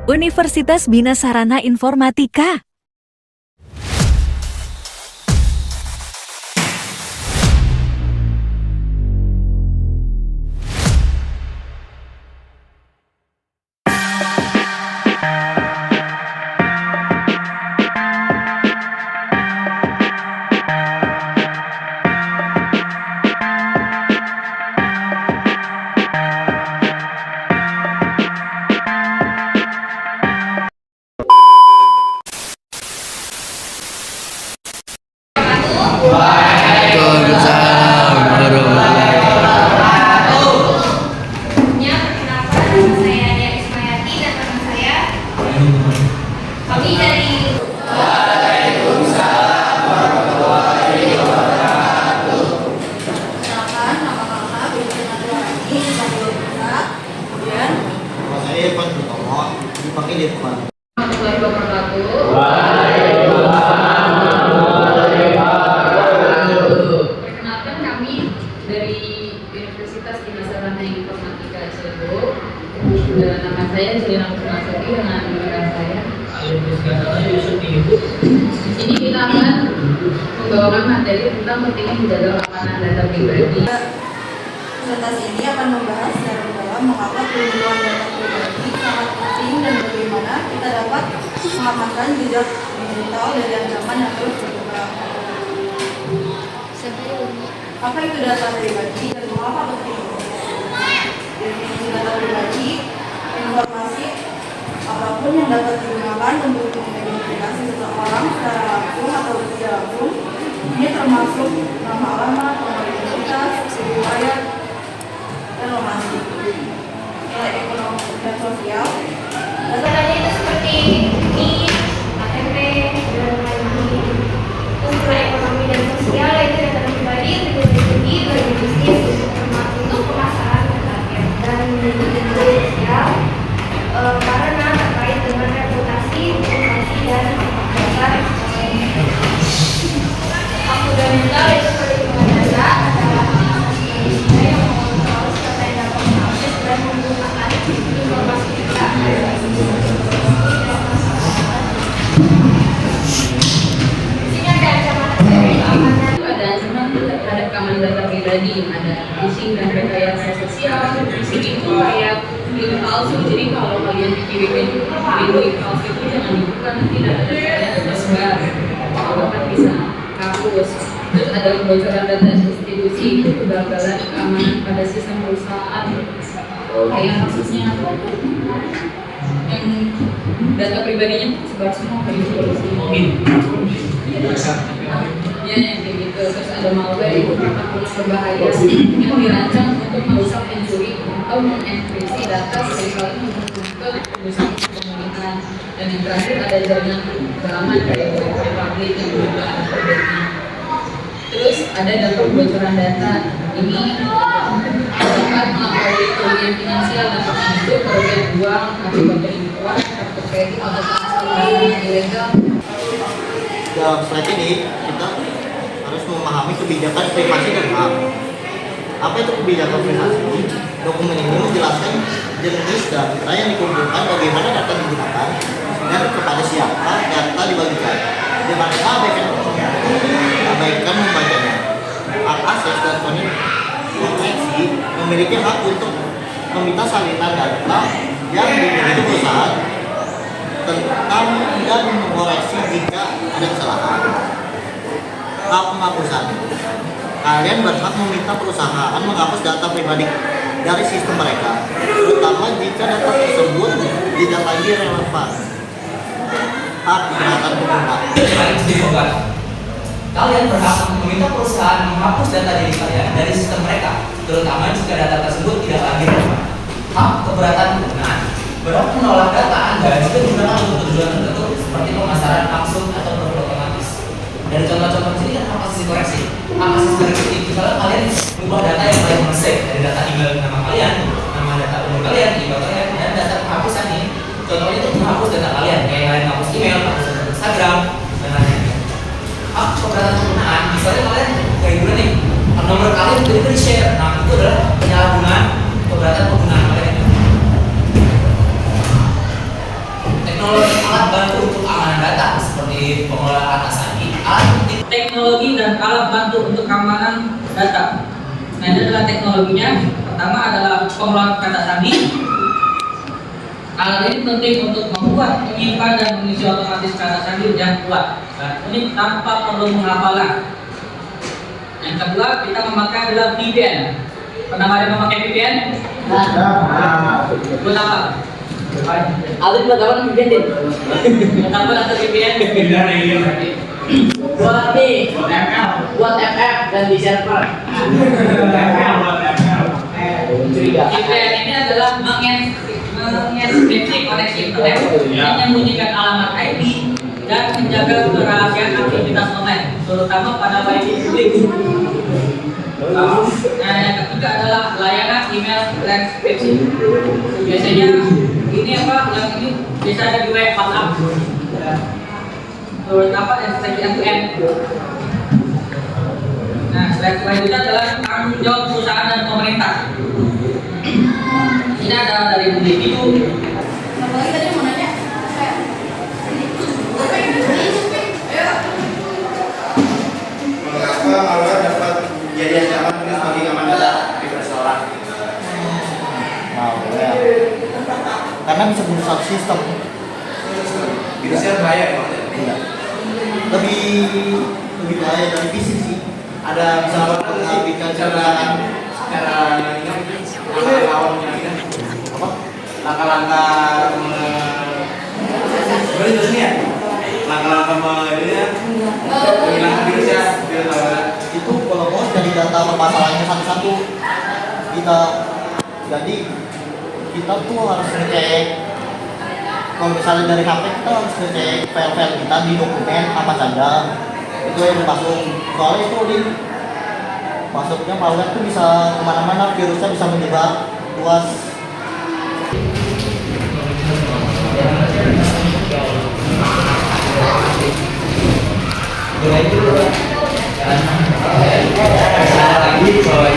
Universitas Bina Sarana Informatika. Perkenalkan kami dari Universitas Bina Sarana Informatika Cirebon. Nama saya Jelena Purnasari dengan rekan saya. Di sini kita akan membawakan materi tentang pentingnya menjaga keamanan data pribadi. Presentasi ini akan membahas secara mendalam mengapa perlindungan data pribadi sangat penting dan bagaimana kita dapat mengamankan jejak digital dari ancaman yang terus berkembang. Apa itu data pribadi dan mengapa penting? Definisi data pribadi, informasi apapun yang dapat digunakan untuk mengidentifikasi seseorang secara langsung atau tidak langsung. Ini termasuk nama alamat, nomor identitas, riwayat, dan lokasi. Nilai ekonomi dan sosial. Datanya itu seperti NIK, KTP, dan lain-lain. Untuk nilai ekonomi dan sosial itu data pribadi untuk tinggi bagi bisnis untuk pemasaran dan target. Dan nilai sosial karena terkait dengan reputasi, informasi dan data. Hak fundamental itu perlindungan data adalah hak manusia yang mengontrol serta yang dapat mengakses dan menggunakan informasi kita. Ada ancaman terhadap keamanan data pribadi, ada phishing dan rekayasa sosial. Phishing itu kayak link palsu, jadi kalau kalian dikirimin link palsu itu jangan dibuka, nanti data kalian tersebar, bahkan bisa hapus. Terus ada kebocoran data institusi, itu kegagalan keamanan pada sistem perusahaan. Kayak kasusnya yang data pribadinya tersebar semua ke polisi. Ya, yang kayak gitu. Terus ada malware, itu aplikasi berbahaya yang dirancang untuk merusak, mencuri atau mengenkripsi data seringkali untuk merusak pemulihan. Dan yang terakhir ada jaringan keamanan kayak publik yang juga ada problemnya. Terus ada data kebocoran data. Ini dapat melampaui kerugian finansial dan itu kerugian uang akibat penipuan, kartu kredit atau transaksi ilegal. Dalam slide ini kita harus memahami kebijakan privasi dan hak. Apa itu kebijakan privasi? Dokumen ini menjelaskan jenis data yang dikumpulkan, bagaimana data digunakan, dan kepada siapa data dibagikan. Dengan abaikan membacanya. Hak akses dan koneksi memiliki hak untuk meminta salinan data yang dimiliki perusahaan tentang dan mengoreksi jika ada kesalahan. Hak penghapusan. Kalian berhak meminta perusahaan menghapus data pribadi dari sistem mereka, terutama jika data tersebut tidak lagi relevan. Hak keberatan pengguna. Kalian berhak meminta perusahaan menghapus data diri kalian dari sistem mereka, terutama jika data tersebut tidak lagi relevan. Hak keberatan penggunaan. Berhak menolak data Anda jika digunakan untuk tujuan tertentu seperti pemasaran langsung atau produk otomatis. Dari contoh-contoh ini kan hak asasi koreksi. Hak asasi koreksi misalnya kalian mengubah data yang kalian men-save dari data email nama kalian, nama data umur kalian, email kalian, dan data penghapusan ini. Contohnya itu menghapus data kalian, kayak kalian menghapus email, menghapus data Instagram, dan lain-lain. Hak keberatan penggunaan, misalnya kalian kayak gimana nih, nomor kalian tiba-tiba di-share. Nah, itu adalah penyalahgunaan keberatan penggunaan materi. Teknologi alat bantu untuk keamanan data seperti pengelolaan kata sandi, teknologi dan alat bantu untuk keamanan data. Nah, ini adalah teknologinya. Pertama adalah pengelolaan kata sandi. Alat ini penting untuk membuat, menyimpan, dan mengisi otomatis kata sandi yang kuat. Nah, ini tanpa perlu menghafalan. Yang kedua, kita memakai adalah VPN. Pernah ada yang memakai VPN? Buat apa? Alif buat apa VPN deh? Buat apa atau VPN? Buat nih, buat FF dan di server. Curiga. VPN ini adalah mengekskripsi koneksi internet, menyembunyikan alamat IP, dan menjaga kerahasiaan aktivitas online, terutama pada wifi publik. Nah, yang ketiga adalah layanan email transkripsi. Biasanya ini apa? Yang ini bisa ada di WhatsApp. Terutama end-to-end. Nah, selanjutnya adalah tanggung jawab perusahaan dan pemerintah. Ini ada dari individu. Apalagi tadi mau nanya, kayak Mengapa Allah dapat jadi ancaman ini sebagai keamanan data pribadi seseorang? Mau ya. Karena bisa merusak sistem. Virusnya bahaya ya maksudnya? Iya. Lebih bahaya dari fisik sih. Ada bisa menghabiskan secara langkah awal menyakitkan apa? Langkah-langkah sebenarnya itu ya. Langkah-langkah menghilangkan virusnya itu kalau mau dari data permasalahannya satu-satu jadi kita tuh harus ngecek. Kalau misalnya dari HP kita harus ngecek file-file kita di dokumen apa saja itu yang masuk, soalnya itu di masuknya malware itu bisa kemana-mana, virusnya bisa menyebar luas. lagi bahwa